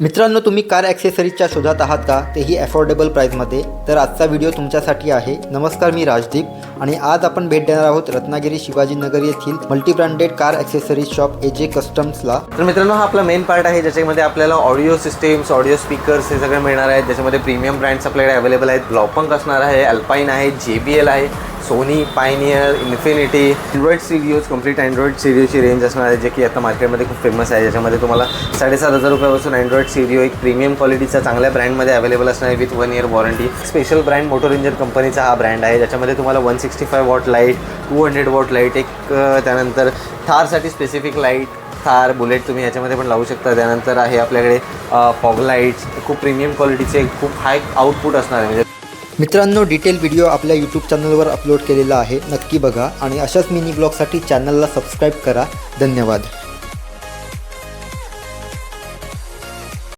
मित्रांनो, तुम्ही कार ॲक्सेसरीजच्या शोधात आहात का, तेही अफोर्डेबल प्राईजमध्ये? तर आजचा व्हिडिओ तुमच्यासाठी आहे. नमस्कार, मी राजदीप आणि आज आपण भेट देणार आहोत रत्नागिरी शिवाजीनगर येथील multi branded car accessories shop AJ कस्टम्सला. तर मित्रांनो, हा आपला मेन पार्ट आहे ज्याच्यामध्ये आपल्याला ऑडिओ सिस्टम्स, ऑडिओ स्पीकर्स हे सगळे मिळणार आहेत. ज्याच्यामध्ये प्रीमियम ब्रँड्स आपल्याकडे अवेलेबल आहेत. ब्लॉपंक असणार आहे, अल्पाईन आहे, JBL आहे, Sony, Pioneer, Infinity, Android series, complete Android सिरीजची रेंज असणार आहे, जे की आता मार्केटमध्ये खूप फेमस आहे. ज्याच्यामध्ये तुम्हाला 7,500 रुपयापासून अँड्रॉइड सिरीज एक प्रीमियम क्वालिटीचा चांगल्या ब्रँडमध्ये अवेलेबल असणार आहे with 1 year warranty. Special brand motor engine कंपनीचा हा ब्रँड आहे, ज्याच्यामध्ये तुम्हाला 165 वॉट लाईट, 200 वॉट लाईट, एक त्यानंतर थारसाठी स्पेसिफिक लाईट, थार बुलेट तुम्ही याच्यामध्ये पण लावू शकता. त्यानंतर आहे आपल्याकडे फॉग लाईट्स, खूप प्रीमियम क्वालिटीचे, खूप हाय आउटपुट असणार आहे. म्हणजे मित्रांनो, डिटेल व्हिडिओ आपल्या यूट्यूब चॅनलवर अपलोड केलेला आहे, नक्की बघा आणि अशाच मिनी ब्लॉगसाठी चॅनलला सबस्क्राईब करा. धन्यवाद.